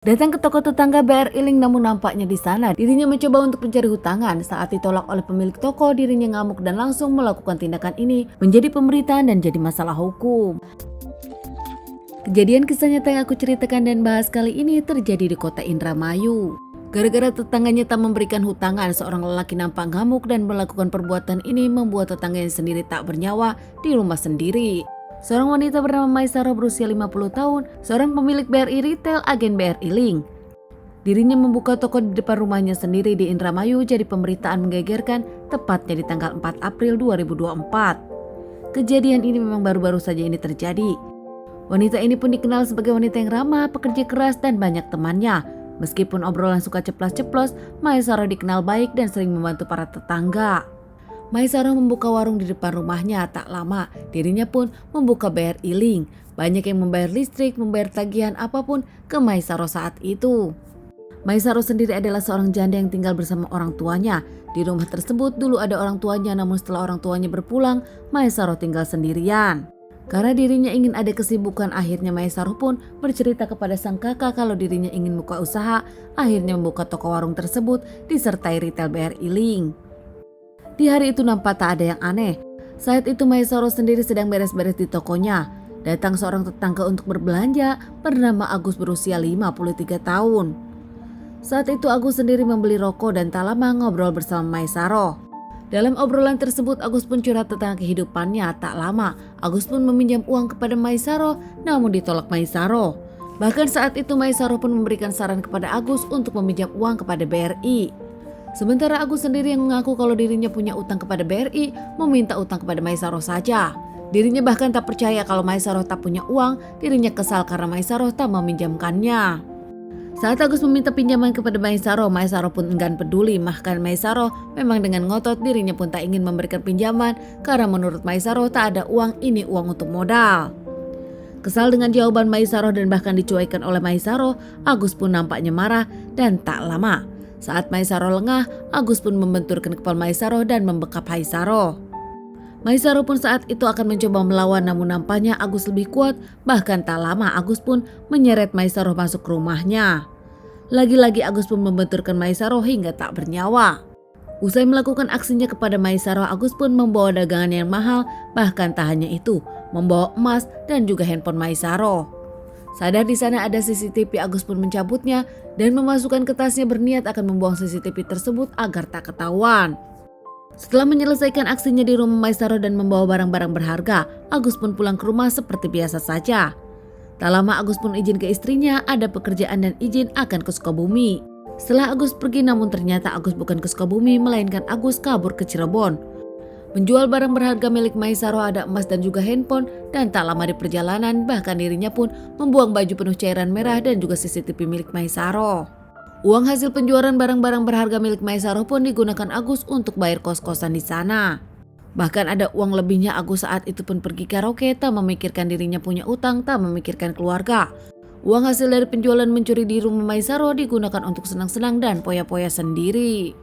Datang ke toko tetangga BRI Link, namun nampaknya di sana dirinya mencoba untuk mencari hutangan. Saat ditolak oleh pemilik toko, dirinya ngamuk dan langsung melakukan tindakan ini menjadi pemberitaan dan jadi masalah hukum. Kejadian kisah nyata yang aku ceritakan dan bahas kali ini terjadi di kota Indramayu. Gara-gara tetangganya tak memberikan hutangan, seorang lelaki nampak ngamuk dan melakukan perbuatan ini membuat tetangganya sendiri tak bernyawa di rumah sendiri. Seorang wanita bernama Maisaro berusia 50 tahun, seorang pemilik BRI Retail, agen BRI Link. Dirinya membuka toko di depan rumahnya sendiri di Indramayu jadi pemberitaan menggegerkan tepatnya di tanggal 4 April 2024. Kejadian ini memang baru-baru saja ini terjadi. Wanita ini pun dikenal sebagai wanita yang ramah, pekerja keras dan banyak temannya. Meskipun obrolan suka ceplas-ceplos, Maisaro dikenal baik dan sering membantu para tetangga. Maisaro membuka warung di depan rumahnya, tak lama dirinya pun membuka BRI Link. Banyak yang membayar listrik, membayar tagihan apapun ke Maisaro saat itu. Maisaro sendiri adalah seorang janda yang tinggal bersama orang tuanya. Di rumah tersebut dulu ada orang tuanya, namun setelah orang tuanya berpulang, Maisaro tinggal sendirian. Karena dirinya ingin ada kesibukan, akhirnya Maisaro pun bercerita kepada sang kakak kalau dirinya ingin buka usaha. Akhirnya membuka toko warung tersebut disertai retail BRI Link. Di hari itu nampak tak ada yang aneh. Saat itu Maisaro sendiri sedang beres-beres di tokonya. Datang seorang tetangga untuk berbelanja bernama Agus berusia 53 tahun. Saat itu Agus sendiri membeli rokok dan tak lama ngobrol bersama Maisaro. Dalam obrolan tersebut Agus pun curhat tentang kehidupannya. Tak lama Agus pun meminjam uang kepada Maisaro, namun ditolak Maisaro. Bahkan saat itu Maisaro pun memberikan saran kepada Agus untuk meminjam uang kepada BRI. Sementara Agus sendiri yang mengaku kalau dirinya punya utang kepada BRI, meminta utang kepada Maisaro saja. Dirinya bahkan tak percaya kalau Maisaro tak punya uang. Dirinya kesal karena Maisaro tak meminjamkannya. Saat Agus meminta pinjaman kepada Maisaro, Maisaro pun enggan peduli. Bahkan Maisaro memang dengan ngotot dirinya pun tak ingin memberikan pinjaman karena menurut Maisaro tak ada uang, ini uang untuk modal. Kesal dengan jawaban Maisaro dan bahkan dicuekan oleh Maisaro, Agus pun nampaknya marah dan tak lama. Saat Maisaro lengah, Agus pun membenturkan kepala Maisaro dan membekap Maisaro. Maisaro pun saat itu akan mencoba melawan, namun nampaknya Agus lebih kuat. Bahkan tak lama Agus pun menyeret Maisaro masuk ke rumahnya. Lagi-lagi Agus pun membenturkan Maisaro hingga tak bernyawa. Usai melakukan aksinya kepada Maisaro, Agus pun membawa dagangan yang mahal. Bahkan tak hanya itu, membawa emas dan juga handphone Maisaro. Sadar di sana ada CCTV, Agus pun mencabutnya dan memasukkan ke tasnya, berniat akan membuang CCTV tersebut agar tak ketahuan. Setelah menyelesaikan aksinya di rumah Maisaro dan membawa barang-barang berharga, Agus pun pulang ke rumah seperti biasa saja. Tak lama Agus pun izin ke istrinya, ada pekerjaan dan izin akan ke Sukabumi. Setelah Agus pergi, namun ternyata Agus bukan ke Sukabumi, melainkan Agus kabur ke Cirebon. Menjual barang berharga milik Maisaro, ada emas dan juga handphone, dan tak lama di perjalanan bahkan dirinya pun membuang baju penuh cairan merah dan juga CCTV milik Maisaro. Uang hasil penjualan barang-barang berharga milik Maisaro pun digunakan Agus untuk bayar kos-kosan di sana. Bahkan ada uang lebihnya. Agus saat itu pun pergi karaoke, tak memikirkan dirinya punya utang, tak memikirkan keluarga. Uang hasil dari penjualan mencuri di rumah Maisaro digunakan untuk senang-senang dan poya-poya sendiri.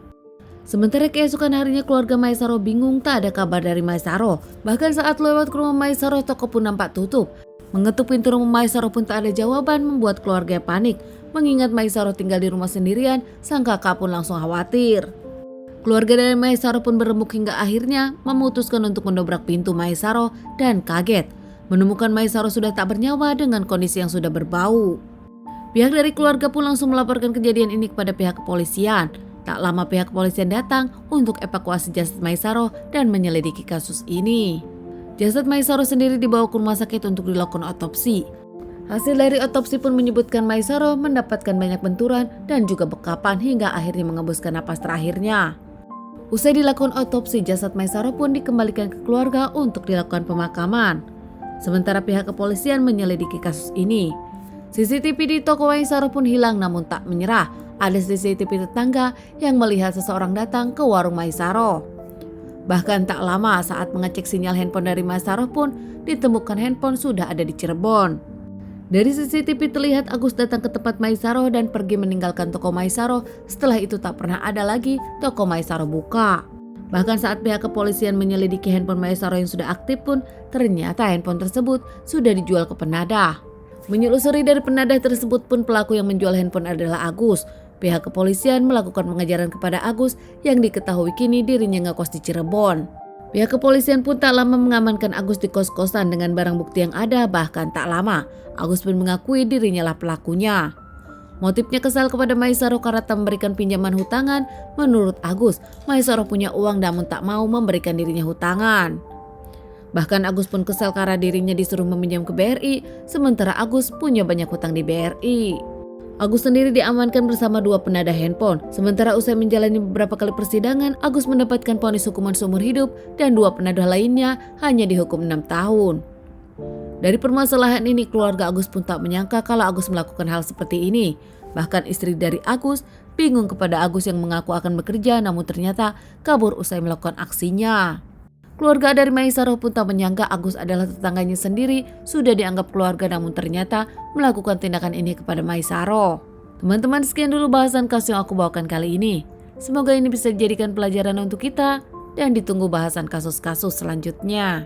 Sementara keesokan harinya keluarga Maisaro bingung, tak ada kabar dari Maisaro. Bahkan saat lewat ke rumah Maisaro, toko pun nampak tutup. Mengetuk pintu rumah Maisaro pun tak ada jawaban, membuat keluarga panik. Mengingat Maisaro tinggal di rumah sendirian, sang kakak pun langsung khawatir. Keluarga dari Maisaro pun berembuk hingga akhirnya memutuskan untuk mendobrak pintu Maisaro dan kaget menemukan Maisaro sudah tak bernyawa dengan kondisi yang sudah berbau. Pihak dari keluarga pun langsung melaporkan kejadian ini kepada pihak kepolisian. Tak lama pihak kepolisian datang untuk evakuasi jasad Maisaro dan menyelidiki kasus ini. Jasad Maisaro sendiri dibawa ke rumah sakit untuk dilakukan otopsi. Hasil dari otopsi pun menyebutkan Maisaro mendapatkan banyak benturan dan juga bekapan hingga akhirnya mengembuskan napas terakhirnya. Usai dilakukan otopsi, jasad Maisaro pun dikembalikan ke keluarga untuk dilakukan pemakaman. Sementara pihak kepolisian menyelidiki kasus ini. CCTV di toko Maisaro pun hilang, namun tak menyerah. Ada CCTV tetangga yang melihat seseorang datang ke warung Maisaro. Bahkan tak lama saat mengecek sinyal handphone dari Maisaro pun ditemukan handphone sudah ada di Cirebon. Dari CCTV terlihat Agus datang ke tempat Maisaro dan pergi meninggalkan toko Maisaro. Setelah itu tak pernah ada lagi toko Maisaro buka. Bahkan saat pihak kepolisian menyelidiki handphone Maisaro yang sudah aktif pun ternyata handphone tersebut sudah dijual ke penadah. Menyelusuri dari penadah tersebut pun pelaku yang menjual handphone adalah Agus. Pihak kepolisian melakukan pengejaran kepada Agus yang diketahui kini dirinya ngekos di Cirebon. Pihak kepolisian pun tak lama mengamankan Agus di kos-kosan dengan barang bukti yang ada. Bahkan tak lama, Agus pun mengakui dirinya lah pelakunya. Motifnya kesal kepada Maesaroh karena tak memberikan pinjaman hutangan. Menurut Agus, Maesaroh punya uang namun tak mau memberikan dirinya hutangan. Bahkan Agus pun kesal karena dirinya disuruh meminjam ke BRI, sementara Agus punya banyak hutang di BRI. Agus sendiri diamankan bersama 2 penadah handphone. Sementara usai menjalani beberapa kali persidangan, Agus mendapatkan vonis hukuman seumur hidup dan 2 penadah lainnya hanya dihukum 6 tahun. Dari permasalahan ini, keluarga Agus pun tak menyangka kalau Agus melakukan hal seperti ini. Bahkan istri dari Agus bingung kepada Agus yang mengaku akan bekerja namun ternyata kabur usai melakukan aksinya. Keluarga dari Maesaroh pun tak menyangka Agus adalah tetangganya sendiri, sudah dianggap keluarga namun ternyata melakukan tindakan ini kepada Maesaroh. Teman-teman, sekian dulu bahasan kasus yang aku bawakan kali ini. Semoga ini bisa dijadikan pelajaran untuk kita dan ditunggu bahasan kasus-kasus selanjutnya.